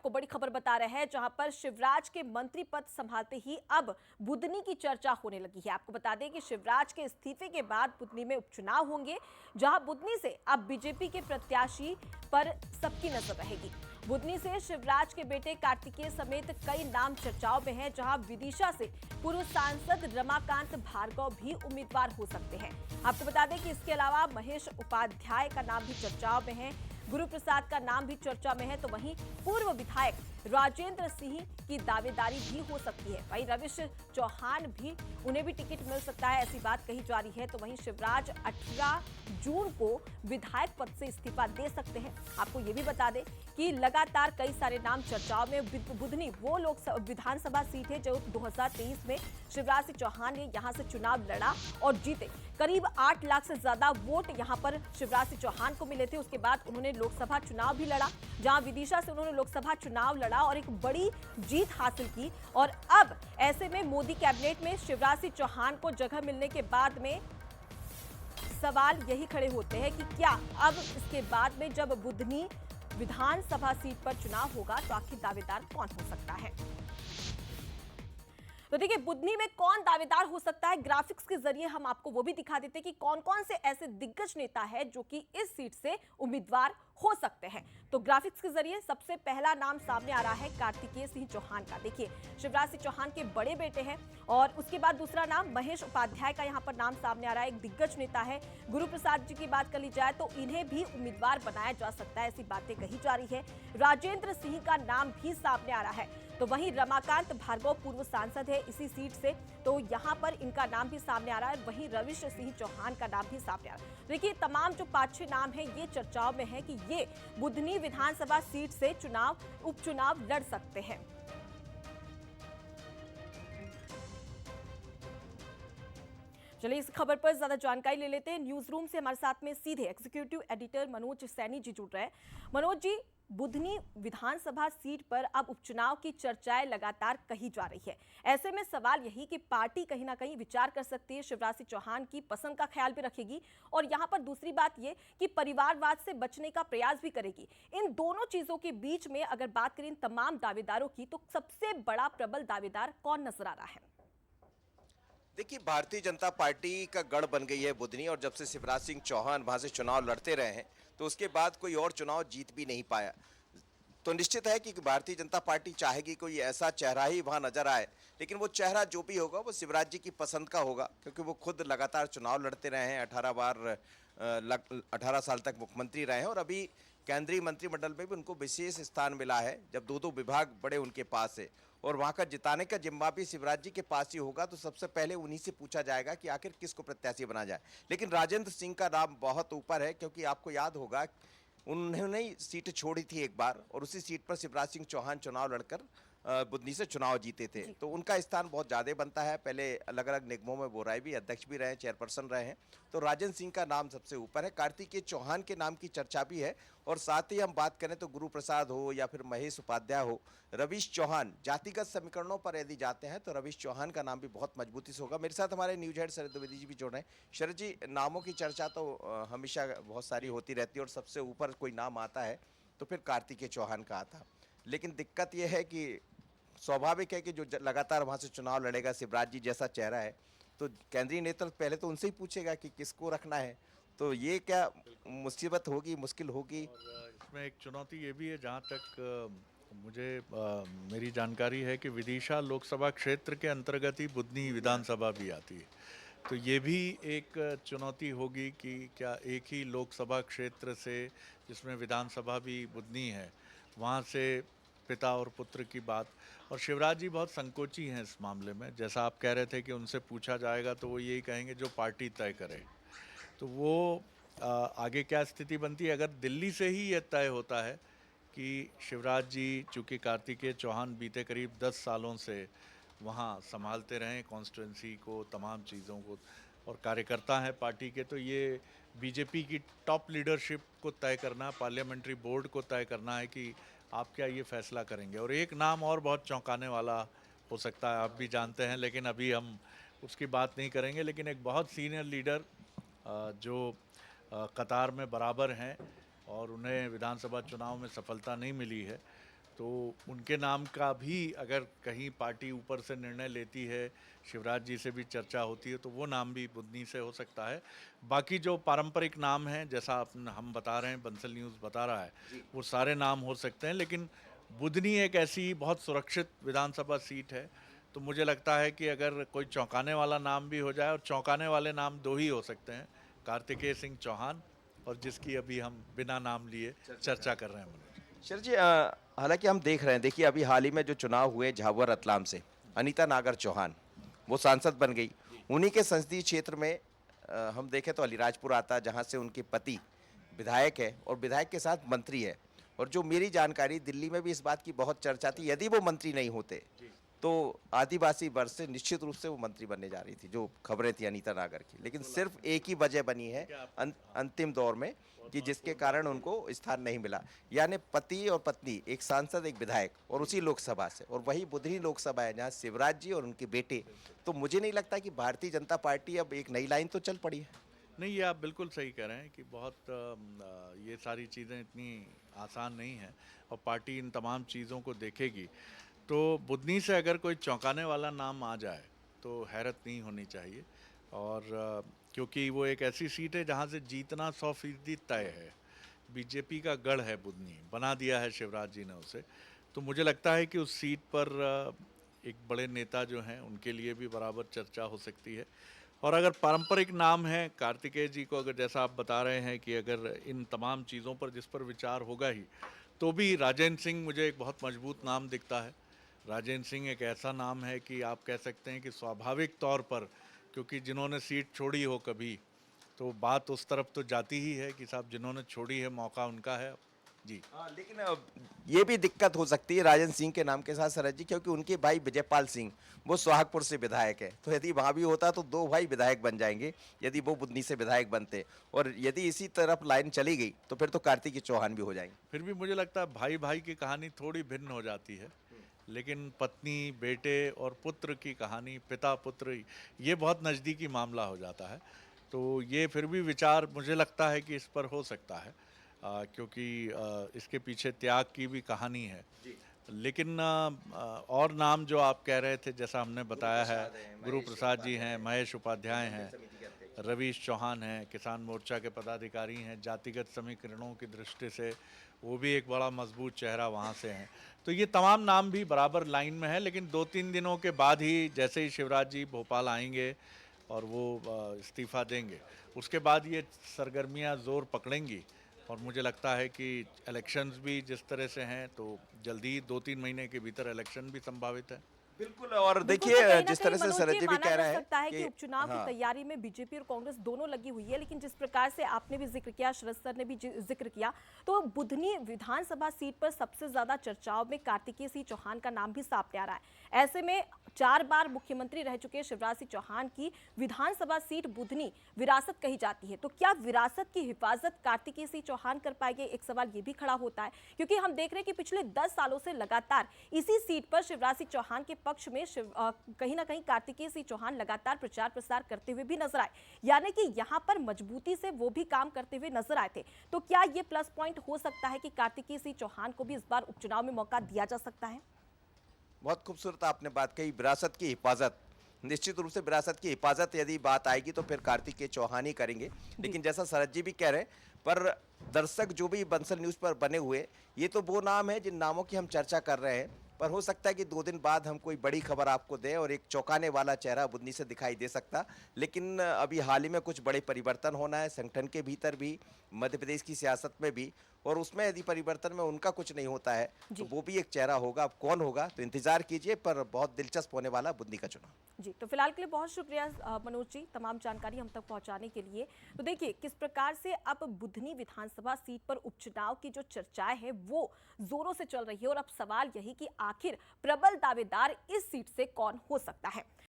आपको बड़ी खबर बता रहे हैं, जहां पर शिवराज के मंत्री पद संभालते ही अब बुधनी की चर्चा होने लगी है। आपको बता दें कि शिवराज के इस्तीफे के बाद बुधनी में उपचुनाव होंगे, जहां बुधनी से अब बीजेपी के प्रत्याशी पर सबकी नजर रहेगी। बुधनी से शिवराज के बेटे कार्तिकेय समेत कई नाम चर्चाओं में हैं, जहां विदिशा से पूर्व सांसद रमाकांत भार्गव भी उम्मीदवार हो सकते हैं। आपको बता दें कि इसके अलावा महेश उपाध्याय का नाम भी चर्चाओं में है, गुरु प्रसाद का नाम भी चर्चा में है, तो वहीं पूर्व विधायक राजेंद्र सिंह की दावेदारी भी हो सकती है। वहीं रविश चौहान भी, उन्हें भी टिकट मिल सकता है, ऐसी बात कही जा रही है। तो वहीं शिवराज 18 जून को विधायक पद से इस्तीफा दे सकते हैं। आपको ये भी बता दें कि लगातार कई सारे नाम चर्चाओं में। बुधनी वो विधानसभा सीट है जो 2023 में शिवराज सिंह चौहान ने यहां से चुनाव लड़ा और जीते। करीब 8 लाख से ज्यादा वोट यहां पर शिवराज सिंह चौहान को मिले थे। उसके बाद उन्होंने लोकसभा चुनाव भी लड़ा, जहां विदिशा से उन्होंने लोकसभा चुनाव लड़ा और एक बड़ी जीत हासिल की। और अब ऐसे में मोदी कैबिनेट में शिवराज सिंह चौहान को जगह मिलने के बाद में सवाल यही खड़े होते हैं कि क्या अब इसके बाद में जब बुधनी विधानसभा सीट पर चुनाव होगा तो आखिर दावेदार कौन हो सकता है। तो देखिए, बुधनी में कौन दावेदार हो सकता है, ग्राफिक्स के जरिए हम आपको वो भी दिखा देते हैं कि कौन कौन से ऐसे दिग्गज नेता है जो कि इस सीट से उम्मीदवार हो सकते हैं। तो ग्राफिक्स के जरिए सबसे पहला नाम सामने आ रहा है कार्तिकेय सिंह चौहान का। देखिए, शिवराज सिंह चौहान के बड़े बेटे हैं। और उसके बाद दूसरा नाम महेश उपाध्याय का यहां पर नाम सामने आ रहा है, एक दिग्गज नेता है। गुरु प्रसाद जी की बात कर ली जाए तो इन्हें भी उम्मीदवार बनाया जा सकता है, ऐसी बातें कही जा रही है। राजेंद्र सिंह का नाम भी सामने आ रहा है। तो वहीं रमाकांत भार्गव पूर्व सांसद है इसी सीट से, तो यहां पर इनका नाम भी सामने आ रहा है। वहीं रविश सिंह चौहान का नाम भी सामने आ रहा है। देखिए, तमाम जो 5-6 नाम हैं ये चर्चाओं में है कि ये बुधनी विधानसभा सीट से उपचुनाव लड़ सकते हैं। चलिए, इस खबर पर ज्यादा जानकारी ले लेते हैं। न्यूज रूम से हमारे साथ में सीधे एग्जीक्यूटिव एडिटर मनोज सैनी जी जुड़ रहे हैं। मनोज जी, बुधनी विधानसभा सीट पर अब उपचुनाव की चर्चाएं लगातार कही जा रही है। ऐसे में सवाल यही कि पार्टी कहीं ना कहीं विचार कर सकती है, शिवराज सिंह चौहान की पसंद का ख्याल भी रखेगी और यहां पर दूसरी बात यह कि परिवारवाद से बचने का प्रयास भी करेगी। इन दोनों चीजों के बीच में अगर बात करें तमाम दावेदारों की, तो सबसे बड़ा प्रबल दावेदार कौन नजर आ रहा है? देखिए, भारतीय जनता पार्टी का गढ़ बन गई है बुधनी, और जब से शिवराज सिंह चौहान वहां से चुनाव लड़ते रहे हैं तो उसके बाद कोई और चुनाव जीत भी नहीं पाया। तो निश्चित है कि भारतीय जनता पार्टी चाहेगी कोई ऐसा चेहरा ही वहां नजर आए, लेकिन वो चेहरा जो भी होगा वो शिवराज जी की पसंद का होगा, क्योंकि वो खुद लगातार चुनाव लड़ते रहे हैं। 18 बार 18 साल तक मुख्यमंत्री रहे हैं और अभी केंद्रीय मंत्रिमंडल में भी उनको विशेष स्थान मिला है, जब दो विभाग बड़े उनके पास है और वहां का जिताने का जिम्मा भी शिवराज जी के पास ही होगा। तो सबसे पहले उन्हीं से पूछा जाएगा कि आखिर किसको प्रत्याशी बना जाए। लेकिन राजेंद्र सिंह का नाम बहुत ऊपर है, क्योंकि आपको याद होगा उन्होंने ही सीट छोड़ी थी एक बार और उसी सीट पर शिवराज सिंह चौहान चुनाव लड़कर बुधनी से चुनाव जीते थे। तो उनका स्थान बहुत ज्यादा बनता है। पहले अलग अलग निगमों में वो राय भी अध्यक्ष भी रहे, चेयरपर्सन रहे हैं। तो राजेंद्र सिंह का नाम सबसे ऊपर है। कार्तिकेय चौहान के नाम की चर्चा भी है। और साथ ही हम बात करें तो गुरु प्रसाद हो या फिर महेश उपाध्याय हो, रविश चौहान, जातिगत समीकरणों पर यदि जाते हैं तो रविश चौहान का नाम भी बहुत मजबूती से होगा। मेरे साथ हमारे न्यूज हेड शरद द्विवेदी जी भी जुड़ रहे हैं। शरद जी, नामों की चर्चा तो हमेशा बहुत सारी होती रहती है और सबसे ऊपर कोई नाम आता है तो फिर कार्तिकेय चौहान का आता। लेकिन दिक्कत यह है कि स्वाभाविक है कि जो लगातार वहां से चुनाव लड़ेगा शिवराज जी जैसा चेहरा है, तो केंद्रीय नेतृत्व पहले तो उनसे ही पूछेगा कि किसको रखना है। तो ये क्या मुसीबत होगी, मुश्किल होगी? और इसमें एक चुनौती ये भी है, जहाँ तक मेरी जानकारी है कि विदिशा लोकसभा क्षेत्र के अंतर्गत ही बुधनी विधानसभा भी आती है। तो ये भी एक चुनौती होगी कि क्या एक ही लोकसभा क्षेत्र से, जिसमें विधानसभा भी बुधनी है, वहाँ से पिता और पुत्र की बात। और शिवराज जी बहुत संकोची हैं इस मामले में। जैसा आप कह रहे थे कि उनसे पूछा जाएगा तो वो यही कहेंगे जो पार्टी तय करे। तो वो आगे क्या स्थिति बनती है, अगर दिल्ली से ही यह तय होता है कि शिवराज जी, चूँकि कार्तिकेय चौहान बीते करीब 10 सालों से वहाँ संभालते रहे कॉन्स्टिट्यूंसी को, तमाम चीज़ों को, और कार्यकर्ता हैं पार्टी के, तो ये बीजेपी की टॉप लीडरशिप को तय करना, पार्लियामेंट्री बोर्ड को तय करना है कि आप क्या ये फैसला करेंगे। और एक नाम और बहुत चौंकाने वाला हो सकता है, आप भी जानते हैं, लेकिन अभी हम उसकी बात नहीं करेंगे। लेकिन एक बहुत सीनियर लीडर जो कतार में बराबर हैं और उन्हें विधानसभा चुनाव में सफलता नहीं मिली है, तो उनके नाम का भी अगर कहीं पार्टी ऊपर से निर्णय लेती है, शिवराज जी से भी चर्चा होती है, तो वो नाम भी बुधनी से हो सकता है। बाकी जो पारंपरिक नाम हैं, जैसा हम बता रहे हैं, बंसल न्यूज़ बता रहा है, वो सारे नाम हो सकते हैं, लेकिन बुधनी एक ऐसी बहुत सुरक्षित विधानसभा सीट है, तो मुझे लगता है कि अगर कोई चौंकाने वाला नाम भी हो जाए, और चौंकाने वाले नाम दो ही हो सकते हैं, कार्तिकेय सिंह चौहान और जिसकी अभी हम बिना नाम लिए चर्चा कर रहे हैं मनोज। शरद जी, हालांकि हम देख रहे हैं, देखिए अभी हाल ही में जो चुनाव हुए झाबुआ रतलाम से, अनीता नागर चौहान वो सांसद बन गई। उन्हीं के संसदीय क्षेत्र में हम देखें तो अलीराजपुर आता है, जहां से उनके पति विधायक है और विधायक के साथ मंत्री है। और जो मेरी जानकारी, दिल्ली में भी इस बात की बहुत चर्चा थी, यदि वो मंत्री नहीं होते तो आदिवासी वर्ग से निश्चित रूप से वो मंत्री बनने जा रही थी, जो खबरें थी अनीता नागर की। लेकिन सिर्फ एक ही वजह बनी है अंतिम दौर में कि जिसके कारण उनको स्थान नहीं मिला। यानी पति और पत्नी, एक सांसद एक विधायक, और उसी लोकसभा से, और वही बुधनी लोकसभा है जहाँ शिवराज जी और उनके बेटे। तो मुझे नहीं लगता कि भारतीय जनता पार्टी अब एक नई लाइन तो चल पड़ी है। नहीं, ये आप बिल्कुल सही कह रहे हैं कि बहुत ये सारी चीज़ें इतनी आसान नहीं हैं, और पार्टी इन तमाम चीज़ों को देखेगी। तो बुधनी से अगर कोई चौंकाने वाला नाम आ जाए तो हैरत नहीं होनी चाहिए। और क्योंकि वो एक ऐसी सीट है जहाँ से जीतना 100% तय है। बीजेपी का गढ़ है बुधनी, बना दिया है शिवराज जी ने उसे। तो मुझे लगता है कि उस सीट पर एक बड़े नेता जो हैं उनके लिए भी बराबर चर्चा हो सकती है। और अगर पारंपरिक नाम है कार्तिकेय जी को, अगर जैसा आप बता रहे हैं कि अगर इन तमाम चीज़ों पर जिस पर विचार होगा ही, तो भी राजेंद्र सिंह मुझे एक बहुत मजबूत नाम दिखता है। राजेंद्र सिंह एक ऐसा नाम है कि आप कह सकते हैं कि स्वाभाविक तौर पर, क्योंकि जिन्होंने सीट छोड़ी हो कभी, तो बात उस तरफ तो जाती ही है कि साहब जिन्होंने छोड़ी है मौका उनका है। जी। हाँ, लेकिन अब ये भी दिक्कत हो सकती है राजन सिंह के नाम के साथ शरद जी, क्योंकि उनके भाई विजयपाल सिंह वो सोहागपुर से विधायक है। तो यदि वहां भी होता तो दो भाई विधायक बन जाएंगे, यदि वो बुधनी से विधायक बनते। और यदि इसी तरफ लाइन चली गई तो फिर तो कार्तिकेय चौहान भी हो जाएंगे। फिर भी मुझे लगता है भाई भाई की कहानी थोड़ी भिन्न हो जाती है, लेकिन पत्नी, बेटे और पुत्र की कहानी, पिता पुत्र, ये बहुत नज़दीकी मामला हो जाता है। तो ये फिर भी विचार मुझे लगता है कि इस पर हो सकता है, क्योंकि इसके पीछे त्याग की भी कहानी है। लेकिन और नाम जो आप कह रहे थे, जैसा हमने बताया है, गुरु प्रसाद जी हैं, महेश उपाध्याय हैं, रवीश चौहान हैं, किसान मोर्चा के पदाधिकारी हैं, जातिगत समीकरणों की दृष्टि से वो भी एक बड़ा मजबूत चेहरा वहाँ से हैं। तो ये तमाम नाम भी बराबर लाइन में है, लेकिन 2-3 दिनों के बाद ही, जैसे ही शिवराज जी भोपाल आएंगे और वो इस्तीफा देंगे, उसके बाद ये सरगर्मियाँ जोर पकड़ेंगी। और मुझे लगता है कि इलेक्शंस भी जिस तरह से हैं, तो जल्दी 2-3 महीने के भीतर इलेक्शन भी संभावित है। बिल्कुल। और बिल्कुल, तो देखिए कहीं न जिस कहीं तरह से मनोज शरद जी जी भी माना कह जा रहे हैं सकता है कि उपचुनाव हाँ, की तैयारी में बीजेपी और कांग्रेस दोनों लगी हुई है। लेकिन जिस प्रकार से आपने भी जिक्र किया, शरद सर ने भी जिक्र किया, तो बुधनी विधानसभा सीट पर सबसे ज्यादा चर्चाओं में कार्तिकेय सिंह चौहान का नाम भी सामने आ रहा है। ऐसे में 4 बार मुख्यमंत्री रह चुके शिवराज सिंह चौहान की विधानसभा सीट बुधनी विरासत कही जाती है। तो क्या विरासत की हिफाजत कार्तिकेय सिंह चौहान कर पाएंगे? एक सवाल ये भी खड़ा होता है, क्योंकि हम देख रहे हैं कि पिछले 10 सालों से लगातार इसी सीट पर शिवराज सिंह चौहान के पक्ष में कहीं ना कहीं कार्तिकेय सिंह चौहान लगातार प्रचार प्रसार करते हुए भी नजर आए, यानी कि यहां पर मजबूती से वो भी काम करते हुए नजर आए थे। तो क्या ये प्लस पॉइंट हो सकता है कि कार्तिकेय सिंह चौहान को भी इस बार उपचुनाव में मौका दिया जा सकता है? बहुत खूबसूरत आपने बात कही, विरासत की हिफाजत। निश्चित रूप से विरासत की हिफाजत यदि बात आएगी तो फिर कार्तिकेय चौहान ही करेंगे। लेकिन जैसा शरद जी भी कह रहे हैं, पर दर्शक जो भी बंसल न्यूज़ पर बने हुए, ये तो वो नाम है जिन नामों की हम चर्चा कर रहे हैं। पर हो सकता है कि 2 दिन बाद हम कोई बड़ी खबर आपको दें और एक चौंकाने वाला चेहरा बुधनी से दिखाई दे सकता। लेकिन अभी हाल ही में कुछ बड़े परिवर्तन होना है, संगठन के भीतर भी, मध्य प्रदेश की सियासत में भी। और उसमें यदि परिवर्तन में उनका कुछ नहीं होता है तो वो भी एक चेहरा होगा। अब कौन होगा तो इंतजार कीजिए, पर बहुत दिलचस्प होने वाला बुधनी का चुनाव। जी, तो फिलहाल के लिए बहुत शुक्रिया मनोज जी, तमाम जानकारी हम तक पहुंचाने के लिए। तो देखिए किस प्रकार से अब बुधनी विधानसभा सीट पर उपचुनाव की जो चर्चाएं हैं वो जोरों से चल रही है, और अब सवाल यही कि आखिर प्रबल दावेदार इस सीट से कौन हो सकता है।